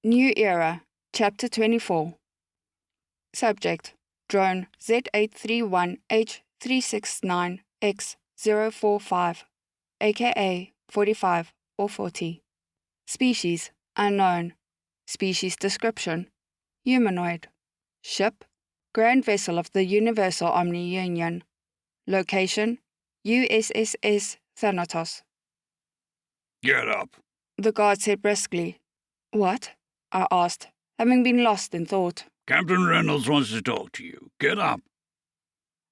New Era, Chapter 24. Subject: Drone Z831H369X045, aka 45 or 40. Species: Unknown. Species description: Humanoid. Ship: Grand Vessel of the Universal Omni-Union. Location: USSS Thanatos. Get up. The guard said briskly. What? I asked, having been lost in thought. Captain Reynolds wants to talk to you. Get up.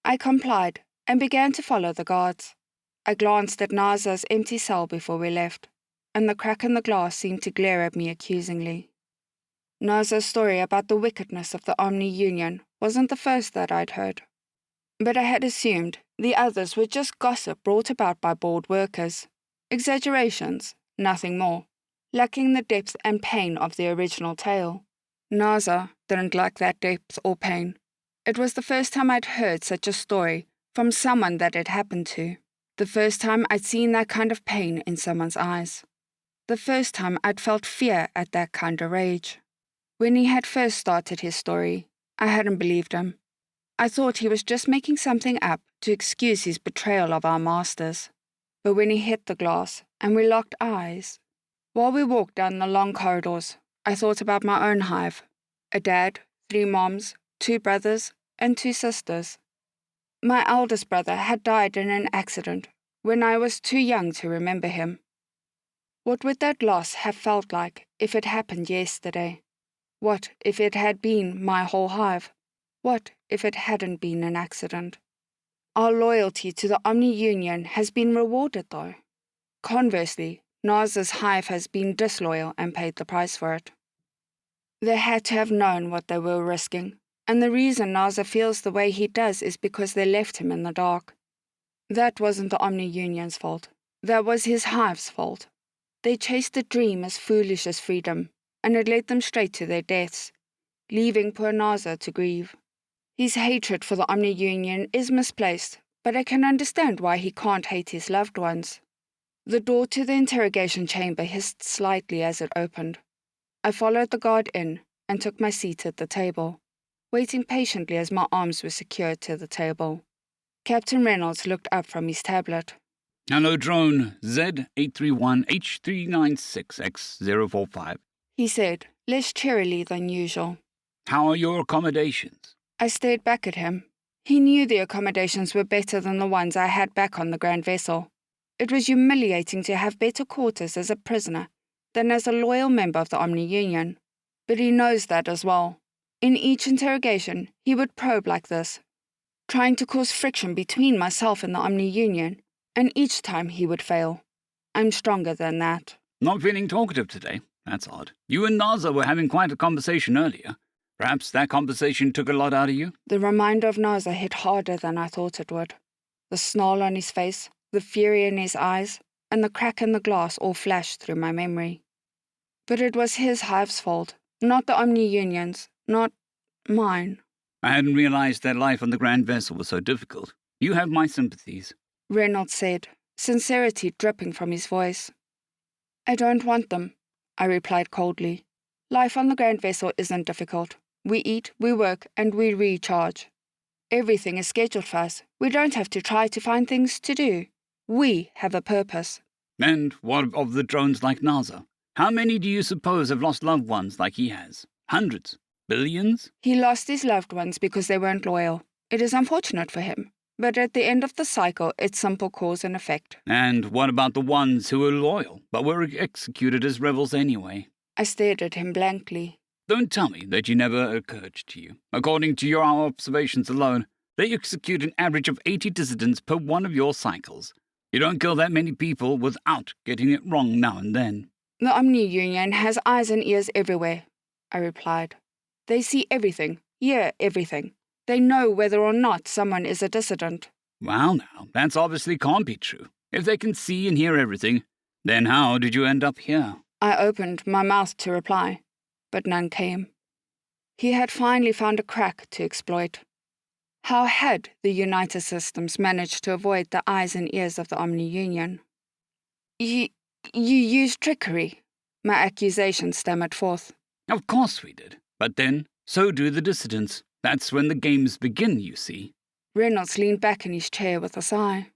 I complied and began to follow the guards. I glanced at Naza's empty cell before we left, and the crack in the glass seemed to glare at me accusingly. Naza's story about the wickedness of the Omni-Union wasn't the first that I'd heard, but I had assumed the others were just gossip brought about by bored workers. Exaggerations, nothing more, lacking the depth and pain of the original tale. Naza didn't like that depth or pain. It was the first time I'd heard such a story from someone that it happened to. The first time I'd seen that kind of pain in someone's eyes. The first time I'd felt fear at that kind of rage. When he had first started his story, I hadn't believed him. I thought he was just making something up to excuse his betrayal of our masters. But when he hit the glass and we locked eyes, while we walked down the long corridors, I thought about my own hive. A dad, 3 moms, 2 brothers, and 2 sisters. My eldest brother had died in an accident when I was too young to remember him. What would that loss have felt like if it happened yesterday? What if it had been my whole hive? What if it hadn't been an accident? Our loyalty to the Omni-Union has been rewarded, though. Conversely, Naza's hive has been disloyal and paid the price for it. They had to have known what they were risking, and the reason Naza feels the way he does is because they left him in the dark. That wasn't the Omni-Union's fault. That was his hive's fault. They chased a dream as foolish as freedom, and it led them straight to their deaths, leaving poor Naza to grieve. His hatred for the Omni-Union is misplaced, but I can understand why he can't hate his loved ones. The door to the interrogation chamber hissed slightly as it opened. I followed the guard in and took my seat at the table, waiting patiently as my arms were secured to the table. Captain Reynolds looked up from his tablet. Hello, drone Z831H396X045. He said, less cheerily than usual. How are your accommodations? I stared back at him. He knew the accommodations were better than the ones I had back on the Grand Vessel. It was humiliating to have better quarters as a prisoner than as a loyal member of the Omni-Union. But he knows that as well. In each interrogation, he would probe like this, trying to cause friction between myself and the Omni-Union, and each time he would fail. I'm stronger than that. Not feeling talkative today? That's odd. You and Naza were having quite a conversation earlier. Perhaps that conversation took a lot out of you? The reminder of Naza hit harder than I thought it would. The snarl on his face, the fury in his eyes, and the crack in the glass all flashed through my memory. But it was his hive's fault, not the Omni-Union's, not mine. I hadn't realized that life on the Grand Vessel was so difficult. You have my sympathies, Reynolds said, sincerity dripping from his voice. I don't want them, I replied coldly. Life on the Grand Vessel isn't difficult. We eat, we work, and we recharge. Everything is scheduled for us. We don't have to try to find things to do. We have a purpose. And what of the drones like Naza? How many do you suppose have lost loved ones like he has? Hundreds? Billions? He lost his loved ones because they weren't loyal. It is unfortunate for him. But at the end of the cycle, it's simple cause and effect. And what about the ones who were loyal, but were executed as rebels anyway? I stared at him blankly. Don't tell me that you never occurred to you. According to your observations alone, they execute an average of 80 dissidents per one of your cycles. You don't kill that many people without getting it wrong now and then. The Omni-Union has eyes and ears everywhere, I replied. They see everything, hear everything. They know whether or not someone is a dissident. Well, now, that's obviously can't be true. If they can see and hear everything, then how did you end up here? I opened my mouth to reply, but none came. He had finally found a crack to exploit. How had the United Systems managed to avoid the eyes and ears of the Omni-Union? You used trickery, my accusation stammered forth. Of course we did. But then, so do the dissidents. That's when the games begin, you see. Reynolds leaned back in his chair with a sigh.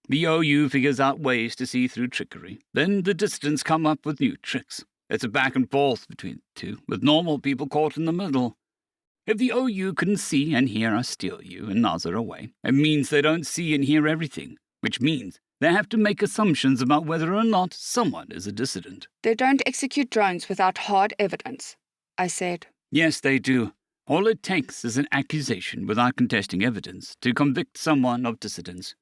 The OU figures out ways to see through trickery. Then the dissidents come up with new tricks. It's a back and forth between the two, with normal people caught in the middle. If the OU couldn't see and hear us steal you and Nazar away, it means they don't see and hear everything, which means they have to make assumptions about whether or not someone is a dissident. They don't execute drones without hard evidence, I said. Yes, they do. All it takes is an accusation without contesting evidence to convict someone of dissidence.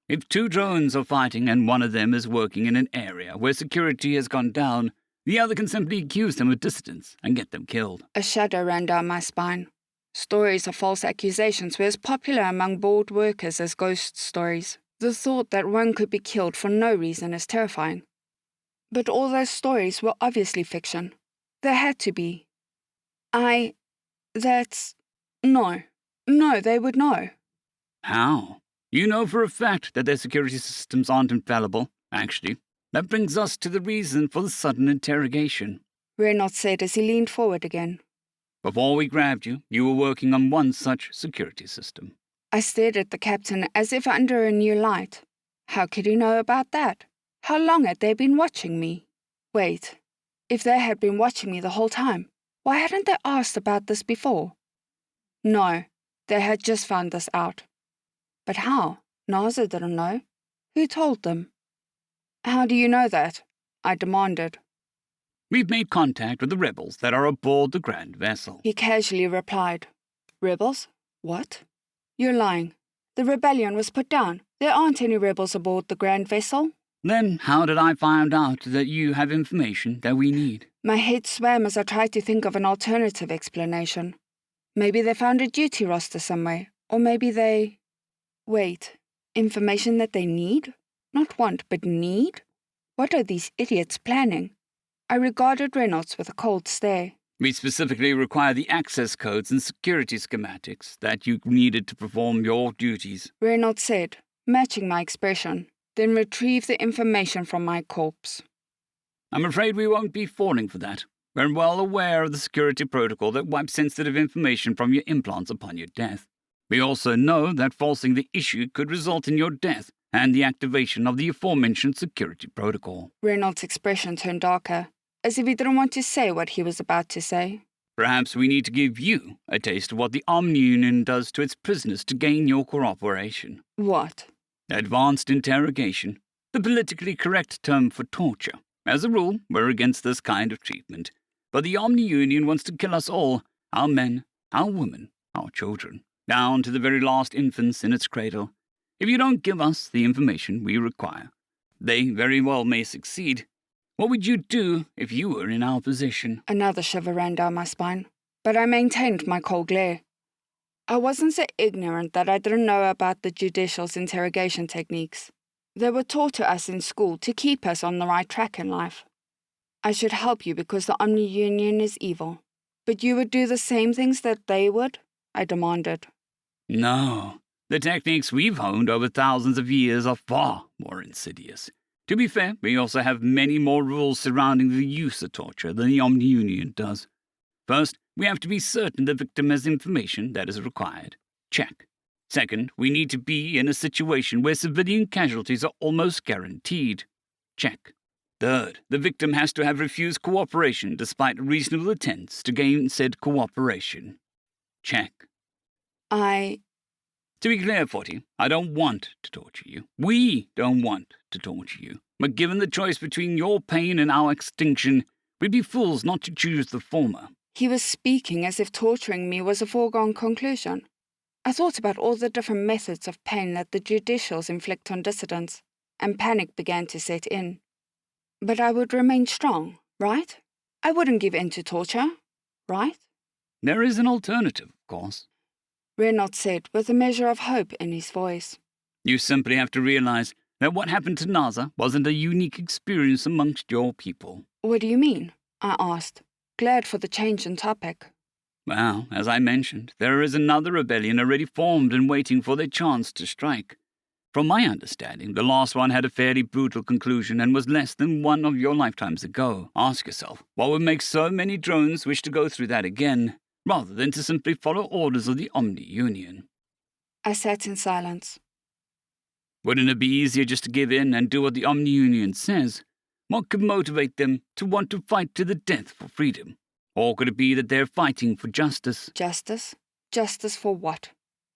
If two drones are fighting and one of them is working in an area where security has gone down, the other can simply accuse them of dissidence and get them killed. A shudder ran down my spine. Stories of false accusations were as popular among bored workers as ghost stories. The thought that one could be killed for no reason is terrifying. But all those stories were obviously fiction. They had to be. No, they would know. How? You know for a fact that their security systems aren't infallible. Actually, that brings us to the reason for the sudden interrogation. Reynolds said as he leaned forward again. Before we grabbed you, you were working on one such security system. I stared at the captain as if under a new light. How could he know about that? How long had they been watching me? Wait, if they had been watching me the whole time, why hadn't they asked about this before? No, they had just found this out. But how? Nazar didn't know. Who told them? How do you know that? I demanded. We've made contact with the rebels that are aboard the Grand Vessel. He casually replied. Rebels? What? You're lying. The rebellion was put down. There aren't any rebels aboard the Grand Vessel. Then how did I find out that you have information that we need? My head swam as I tried to think of an alternative explanation. Maybe they found a duty roster somewhere, or maybe they... Wait, information that they need? Not want, but need? What are these idiots planning? I regarded Reynolds with a cold stare. We specifically require the access codes and security schematics that you needed to perform your duties, Reynolds said, matching my expression, then retrieved the information from my corpse. I'm afraid we won't be falling for that. We're well aware of the security protocol that wipes sensitive information from your implants upon your death. We also know that falsing the issue could result in your death and the activation of the aforementioned security protocol. Reynolds' expression turned darker, as if he didn't want to say what he was about to say. Perhaps we need to give you a taste of what the Omni-Union does to its prisoners to gain your cooperation. What? Advanced interrogation, the politically correct term for torture. As a rule, we're against this kind of treatment. But the Omni-Union wants to kill us all, our men, our women, our children, down to the very last infants in its cradle. If you don't give us the information we require, they very well may succeed. What would you do if you were in our position? Another shiver ran down my spine, but I maintained my cold glare. I wasn't so ignorant that I didn't know about the judicial's interrogation techniques. They were taught to us in school to keep us on the right track in life. I should help you because the Omni-Union is evil. But you would do the same things that they would? I demanded. No. The techniques we've honed over thousands of years are far more insidious. To be fair, we also have many more rules surrounding the use of torture than the Omni-Union does. First, we have to be certain the victim has information that is required. Check. Second, we need to be in a situation where civilian casualties are almost guaranteed. Check. Third, the victim has to have refused cooperation despite reasonable attempts to gain said cooperation. Check. To be clear, Forty, I don't want to torture you. We don't want to torture you. But given the choice between your pain and our extinction, we'd be fools not to choose the former. He was speaking as if torturing me was a foregone conclusion. I thought about all the different methods of pain that the judicials inflict on dissidents, and panic began to set in. But I would remain strong, right? I wouldn't give in to torture, right? There is an alternative, of course. Reynolds said with a measure of hope in his voice. You simply have to realize that what happened to Nazar wasn't a unique experience amongst your people. What do you mean? I asked, glad for the change in topic. Well, as I mentioned, there is another rebellion already formed and waiting for their chance to strike. From my understanding, the last one had a fairly brutal conclusion and was less than one of your lifetimes ago. Ask yourself, what would make so many drones wish to go through that again, rather than to simply follow orders of the Omni-Union? I sat in silence. Wouldn't it be easier just to give in and do what the Omni-Union says? What could motivate them to want to fight to the death for freedom? Or could it be that they're fighting for justice? Justice? Justice for what?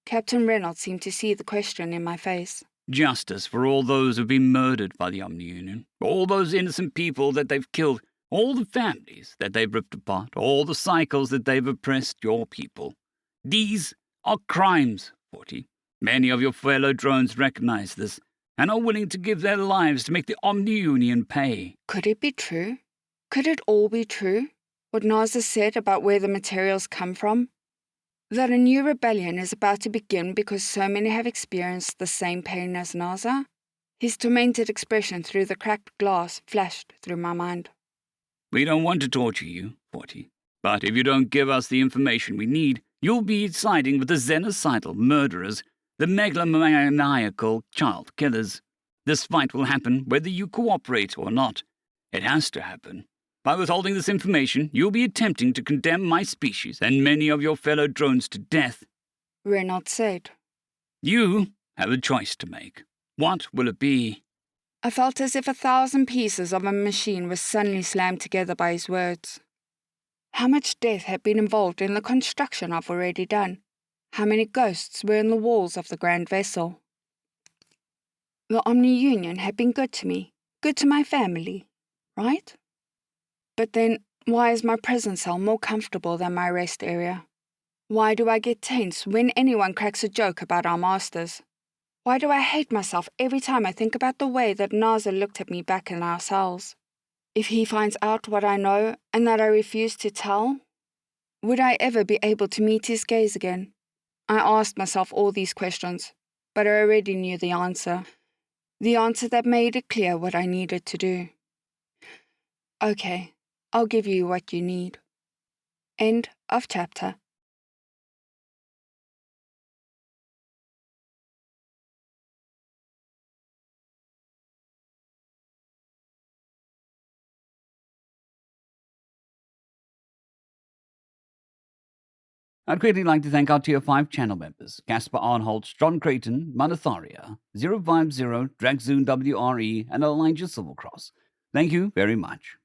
Captain Reynolds seemed to see the question in my face. Justice for all those who've been murdered by the Omni-Union, all those innocent people that they've killed, all the families that they've ripped apart, all the cycles that they've oppressed your people. These are crimes, 40. Many of your fellow drones recognize this and are willing to give their lives to make the Omni-Union pay. Could it be true? Could it all be true? What NASA said about where the materials come from? That a new rebellion is about to begin because so many have experienced the same pain as NASA? His tormented expression through the cracked glass flashed through my mind. We don't want to torture you, 40. But if you don't give us the information we need, you'll be siding with the xenocidal murderers, the megalomaniacal child killers. This fight will happen whether you cooperate or not. It has to happen. By withholding this information, you'll be attempting to condemn my species and many of your fellow drones to death. Reynolds said. You have a choice to make. What will it be? I felt as if 1,000 pieces of a machine were suddenly slammed together by his words. How much death had been involved in the construction I've already done? How many ghosts were in the walls of the grand vessel? The Omni-Union had been good to me, good to my family, right? But then, why is my prison cell more comfortable than my rest area? Why do I get tense when anyone cracks a joke about our masters? Why do I hate myself every time I think about the way that Naza looked at me back in our cells? If he finds out what I know and that I refuse to tell, would I ever be able to meet his gaze again? I asked myself all these questions, but I already knew the answer. The answer that made it clear what I needed to do. Okay, I'll give you what you need. End of chapter. I'd greatly like to thank our Tier 5 channel members, Caspar Arnholtz, John Creighton, Manatharia, 050, Dragzoon WRE, and Elijah Silvercross. Thank you very much.